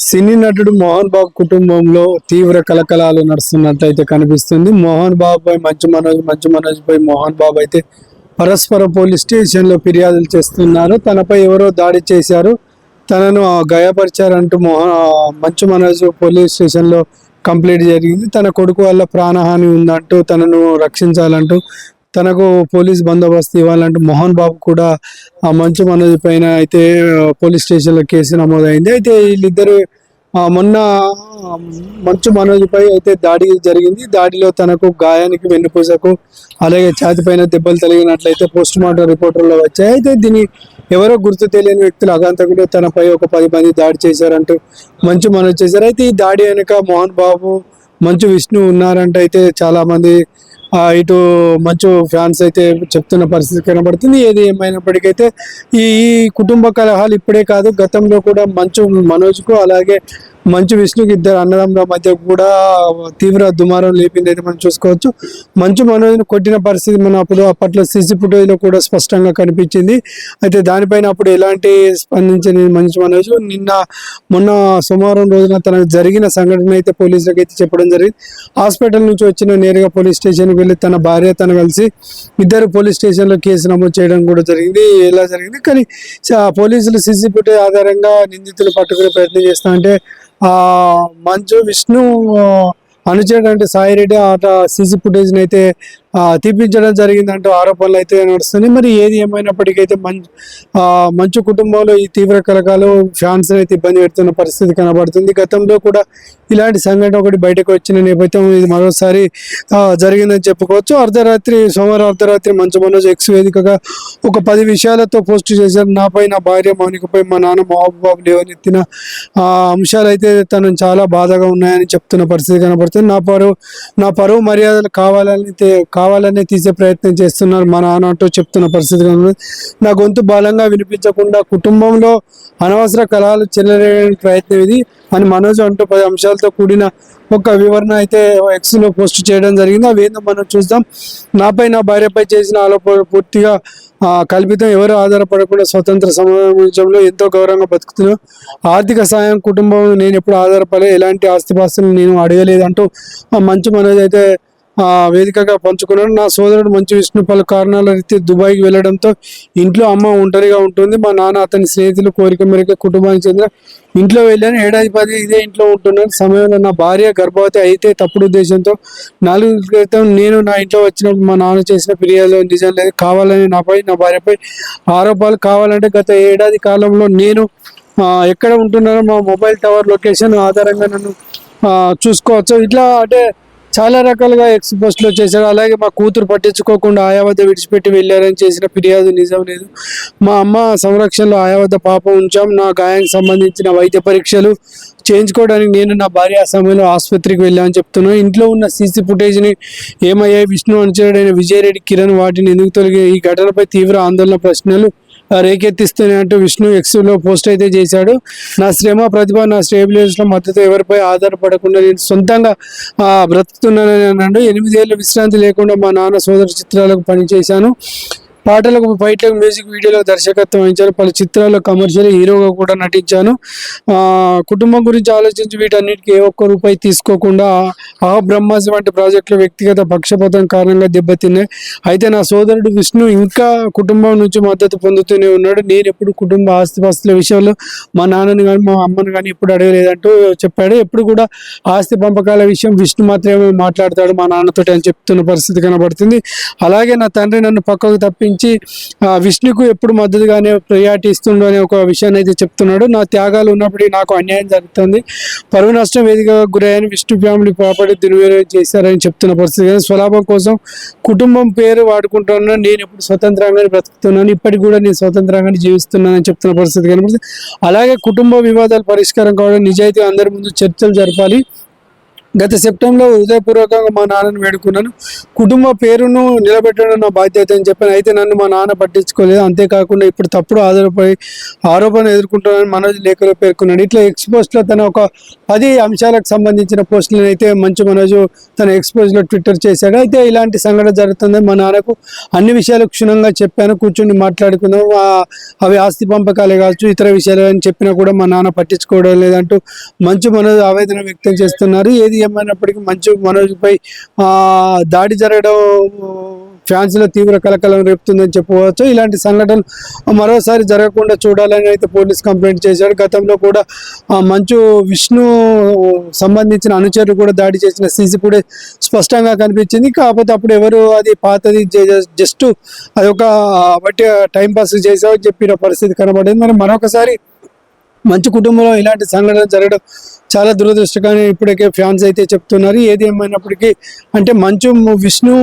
సినీ నటుడు మోహన్ బాబు కుటుంబంలో తీవ్ర కలకలాలు నడుస్తున్నట్లయితే కనిపిస్తుంది. మోహన్ బాబు పై మంచు మనోజ్ పై మోహన్ బాబు అయితే పరస్పర పోలీస్ స్టేషన్ లో ఫిర్యాదులు చేస్తున్నారు. తనపై ఎవరో దాడి చేశారు, తనను గాయపరిచారంటూ మంచు మనోజ్ పోలీస్ స్టేషన్ లో కంప్లైంట్ జరిగింది. తన కొడుకు వల్ల ప్రాణహాని ఉందంటూ తనను రక్షించాలంటూ తనకు పోలీస్ బందోబస్తు ఇవ్వాలంటూ మోహన్ బాబు కూడా ఆ మంచు మనోజ్ పైన అయితే పోలీస్ స్టేషన్ లో కేసు నమోదైంది. అయితే వీళ్ళిద్దరు మొన్న మంచు మనోజ్ పై అయితే దాడి జరిగింది. దాడిలో తనకు గాయానికి వెన్నుపూసకు అలాగే ఛాతి పైన దెబ్బలు తగిలినట్లయితే పోస్ట్ మార్టం రిపోర్టుల్లో వచ్చాయి. అయితే దీన్ని ఎవరో గుర్తు తెలియని వ్యక్తులు అగాంతకుడు తనపై ఒక 10 మంది దాడి చేశారంటూ మంచు మనోజ్ చేశారు. అయితే ఈ దాడి వెనుక మోహన్ బాబు, మంచు విష్ణు ఉన్నారంటే అయితే చాలా మంది ఇటు మంచు ఫ్యాన్స్ అయితే చెప్తున్న పరిస్థితి కనబడుతుంది. ఏది ఏమైనప్పటికైతే ఈ కుటుంబ కలహాలు ఇప్పుడే కాదు, గతంలో కూడా మంచు మనోజ్కు అలాగే మంచు విష్ణుకి ఇద్దరు అన్నదమ్ముల మధ్య కూడా తీవ్ర దుమారం లేపింది అయితే మనం చూసుకోవచ్చు. మంచు మనోజ్ను కొట్టిన పరిస్థితి మన అప్పట్లో సీసీ ఫుటేజ్లో కూడా స్పష్టంగా కనిపించింది. అయితే దానిపైన అప్పుడు ఎలాంటి స్పందించని మంచు మనోజ్ మొన్న సోమవారం రోజున తనకు జరిగిన సంఘటన అయితే పోలీసులకు అయితే చెప్పడం జరిగింది. హాస్పిటల్ నుంచి వచ్చిన నేరుగా పోలీస్ స్టేషన్కి వెళ్ళి తన భార్య తను కలిసి ఇద్దరు పోలీస్ స్టేషన్లో కేసు నమోదు చేయడం కూడా జరిగింది. ఎలా జరిగింది కానీ పోలీసులు సీసీ ఫుటేజ్ ఆధారంగా నిందితులు పట్టుకునే ప్రయత్నం చేస్తా అంటే మంచు విష్ణు అనుచరుడు అంటే సాయిరెడ్డి సీసీ ఫుటేజ్ని అయితే తీపించడం జరిగిందంటూ ఆరోపణలు అయితే నడుస్తున్నాయి. మరి ఏది ఏమైనప్పటికైతే మంచు కుటుంబంలో ఈ తీవ్ర కలకాలు ఫ్యాన్స్ అయితే ఇబ్బంది పెడుతున్న పరిస్థితి కనబడుతుంది. గతంలో కూడా ఇలాంటి సంఘటన ఒకటి బయటకు వచ్చిన నేపథ్యం ఇది మరోసారి జరిగిందని చెప్పుకోవచ్చు. సోమవారం అర్ధరాత్రి మంచు మనోజ్ ఎక్స్ వేదికగా ఒక 10 విషయాలతో పోస్ట్ చేశారు. నాపై, నా భార్య మౌనికపై మా నాన్న మహబూబాబు లేవనెత్తిన అంశాలు అయితే తనను చాలా బాధగా ఉన్నాయని చెప్తున్న పరిస్థితి కనబడుతుంది. నా పరువు మర్యాదలు కావాలని తీసే ప్రయత్నం చేస్తున్నారు మా నాన్న అంటూ చెప్తున్న పరిస్థితి కనబడుతుంది. నా గొంతు బలంగా వినిపించకుండా కుటుంబంలో అనవసర కలహాలు చెల్లలేని ప్రయత్నం ఇది అని మనోజ్ అంటూ 10 అంశాలతో కూడిన ఒక వివరణ అయితే ఎక్స్ లో పోస్ట్ చేయడం జరిగింది. అవేందో మనం చూద్దాం. నాపై, నా భార్యపై చేసిన ఆలోపన పూర్తిగా కల్పితం. ఎవరు ఆధారపడకుండా స్వతంత్ర సమాజంలో ఎంతో గౌరవంగా బతుకుతున్నాం. ఆర్థిక సాయం కుటుంబం నేను ఎప్పుడు ఆధారపడలే, ఎలాంటి ఆస్తిపాస్తులు నేను అడగలేదంటూ మంచు మనోజ్ అయితే వేదికగా పంచుకున్నాడు. నా సోదరుడు మంచు విష్ణు పలు కారణాల రీతి దుబాయ్కి వెళ్లడంతో ఇంట్లో అమ్మ ఒంటరిగా ఉంటుంది. మా నాన్న అతని స్నేహితులు కోరిక మేరకు కుటుంబానికి చెందిన ఇంట్లో వెళ్ళాను. ఏడాది 10 ఇదే ఇంట్లో ఉంటున్నాను. సమయంలో నా భార్య గర్భవతి అయితే తప్పుడు ఉద్దేశంతో 4 క్రితం నేను నా ఇంట్లో వచ్చినప్పుడు మా నాన్న చేసిన ఫిర్యాదులో నిజం లేదు. కావాలని నాపై, నా భార్యపై ఆరోపణలు కావాలంటే గత ఏడాది కాలంలో నేను ఎక్కడ ఉంటున్నానో మా మొబైల్ టవర్ లొకేషన్ ఆధారంగా నన్ను చూసుకోవచ్చు. ఇట్లా అంటే చాలా రకాలుగా ఎక్స్ పోస్ట్లో చేశారు. అలాగే మా కూతురు పట్టించుకోకుండా ఆయా వద్ద విడిచిపెట్టి వెళ్ళారని చేసిన ఫిర్యాదు నిజం లేదు. మా అమ్మ సంరక్షణలో ఆయా వద్ద పాప ఉంచాం. నా గాయానికి సంబంధించిన వైద్య పరీక్షలు చేయించుకోవడానికి నేను నా భార్య సమయంలో ఆసుపత్రికి వెళ్ళామని చెప్తున్నాను. ఇంట్లో ఉన్న సీసీ ఫుటేజ్ని ఏమయ్యాయి? విష్ణు అనుచరుడైన విజయరెడ్డి, కిరణ్ వాటిని ఎందుకు తొలగి? ఈ ఘటనపై తీవ్ర ఆందోళన ప్రశ్నలు రేకెత్తిస్తున్నాయంటూ విష్ణు ఎక్స్లో పోస్ట్ అయితే చేశాడు. నా శ్రమ, ప్రతిభ, నా స్టేబిలైజేషన్ మద్దతు ఎవరిపై ఆధారపడకుండా నేను సొంతంగా బ్రతుకుతున్నానని అన్నాడు. 8 ఏళ్ళు విశ్రాంతి లేకుండా మా నాన్న సోదరు చిత్రాలకు పనిచేశాను. పాటలకు, ఫైట్లకు, మ్యూజిక్ వీడియోలకు దర్శకత్వం వహించాను. పలు చిత్రాల్లో కమర్షియల్ హీరోగా కూడా నటించాను. కుటుంబం గురించి ఆలోచించి వీటన్నిటికీ ఏ ఒక్క రూపాయి తీసుకోకుండా బ్రహ్మాస్త్రం వంటి ప్రాజెక్టులు వ్యక్తిగత పక్షపాతం కారణంగా దెబ్బతిన్నాయి. అయితే నా సోదరుడు విష్ణు ఇంకా కుటుంబం నుంచి మద్దతు పొందుతూనే ఉన్నాడు. నేను ఎప్పుడు కుటుంబ ఆస్తిపాస్తుల విషయంలో మా నాన్నని కానీ మా అమ్మని కానీ ఎప్పుడు అడగలేదంటూ చెప్పాడు. ఎప్పుడు కూడా ఆస్తి పంపకాల విషయం విష్ణు మాత్రమే మాట్లాడతాడు మా నాన్నతోటి అని చెప్తున్న పరిస్థితి కనబడుతుంది. అలాగే నా తండ్రి నన్ను పక్కకు తప్పించి విష్ణుకు ఎప్పుడు మద్దతుగానే ప్రయారిటీ ఇస్తుండో అనే ఒక విషయాన్ని అయితే చెప్తున్నాడు. నా త్యాగాలు ఉన్నప్పటికీ నాకు అన్యాయం జరుగుతుంది. పరువు నష్టం వేదికగా గురయ్యని విష్ణు ఫ్యామిలీ ప్రాపర్టీ దుర్వినియోగం చేశారని చెప్తున్న పరిస్థితి. స్వలాభం కోసం కుటుంబం పేరు వాడుకుంటున్నాను. నేను ఎప్పుడు స్వతంత్రంగానే బ్రతుకుతున్నాను. ఇప్పటికి కూడా నేను స్వతంత్రంగానే జీవిస్తున్నానని చెప్తున్న పరిస్థితి కనబడుతుంది. అలాగే కుటుంబ వివాదాలు పరిష్కారం కావడం నిజాయితీ అందరి ముందు చర్చలు జరపాలి. గత సెప్టెంబర్లో హృదయపూర్వకంగా మా నాన్నను వేడుకున్నాను. కుటుంబ పేరును నిలబెట్టడం నా బాధ్యత అని చెప్పాను. అయితే నన్ను మా నాన్న పట్టించుకోలేదు. అంతేకాకుండా ఇప్పుడు తప్పుడు ఆరోపణ ఎదుర్కొంటున్నానని మనోజ్ లేఖలో పేర్కొన్నాడు. ఇట్లా ఎక్స్పోజ్లో తన ఒక 10 అంశాలకు సంబంధించిన పోస్టులను అయితే మంచు మనోజ్ తన ఎక్స్పోజ్లో ట్విట్టర్ చేశాడు. అయితే ఇలాంటి సంఘటన జరుగుతుందని మా నాన్నకు అన్ని విషయాలు క్షుణ్ణంగా చెప్పాను, కూర్చొని మాట్లాడుకుందాం, అవి ఆస్తి పంపకాలే కావచ్చు ఇతర విషయాలు అని చెప్పినా కూడా మా నాన్న పట్టించుకోవడం లేదంటూ మంచు మనోజ్ ఆవేదన వ్యక్తం చేస్తున్నారు. ఏది ఏమైనప్పటికీ మంచు మనోజ్పై దాడి జరగడం ఫ్యాన్స్లో తీవ్ర కలకలం రేపుతుందని చెప్పవచ్చు. ఇలాంటి సంఘటనలు మరోసారి జరగకుండా చూడాలని అయితే పోలీస్ కంప్లైంట్ చేశాడు. గతంలో కూడా మంచు విష్ణు సంబంధించిన అనుచరులు కూడా దాడి చేసిన సీసీ ఫుటేజ్ స్పష్టంగా కనిపించింది. కాకపోతే అప్పుడు ఎవరు అది పాతది జస్ట్ అది ఒక బట్టి టైంపాస్ చేసామని చెప్పిన పరిస్థితి కనబడింది. మరి మరొకసారి మంచు కుటుంబంలో ఇలాంటి సంఘటన జరగడం చాలా దురదృష్టకరని ఇప్పటికే ఫ్యాన్స్ అయితే చెప్తున్నారు. ఏది ఏమైనప్పటికీ అంటే మంచు విష్ణు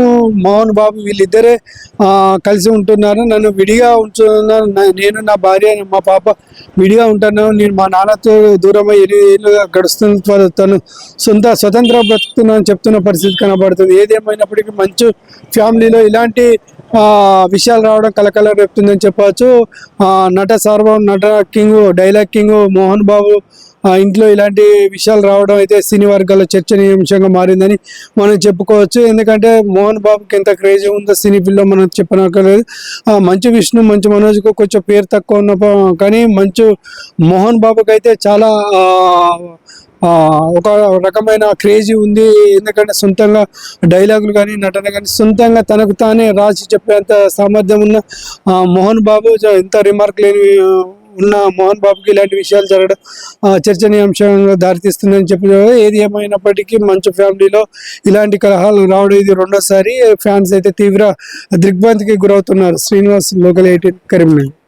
మోహన్ బాబు వీళ్ళిద్దరే కలిసి ఉంటున్నారు. నన్ను విడిగా ఉంచుతున్నారు, నేను నా భార్య మా పాప విడిగా ఉంటున్నాను, నేను మా నాన్నతో దూరమై 8 ఏళ్ళుగా గడుస్తున్న తను స్వతంత్ర బ్రతుకుతున్నానని చెప్తున్న పరిస్థితి కనబడుతుంది. ఏది ఏమైనప్పటికీ మంచు ఫ్యామిలీలో ఇలాంటి విషయాలు రావడం కలకలం రేపుతుందని చెప్పవచ్చు. నట king, dialogue king Mohan Babu ఇంట్లో ఇలాంటి విషయాలు రావడం అయితే సినీ వర్గాల్లో చర్చనీయాంశంగా మారిందని మనం చెప్పుకోవచ్చు. ఎందుకంటే మోహన్ బాబుకి ఎంత క్రేజ్ ఉందో సినీ ఫీల్డ్లో మనం చెప్పనక్కర్లేదు. మంచు విష్ణు, మంచు మనోజ్కు కొంచెం పేరు తక్కువ ఉన్న కానీ మోహన్ బాబుకి అయితే చాలా ఒక రకమైన క్రేజీ ఉంది. ఎందుకంటే సొంతంగా డైలాగులు కానీ నటన కానీ సొంతంగా తనకు తానే రాసి చెప్పేంత సామర్థ్యం ఉన్న మోహన్ బాబు, ఎంత రిమార్క్ లేని ఉన్న మోహన్ బాబుకి ఇలాంటి విషయాలు జరగడం చర్చనీయాంశంగా దారితీస్తుందని చెప్పి ఏది ఏమైనప్పటికీ మంచు ఫ్యామిలీలో ఇలాంటి కలహాలు రావడం ఇది రెండోసారి. ఫ్యాన్స్ అయితే తీవ్ర దిగ్భ్రాంతికి గురవుతున్నారు. శ్రీనివాస్, లోకల్ 18, కరీంనగర్.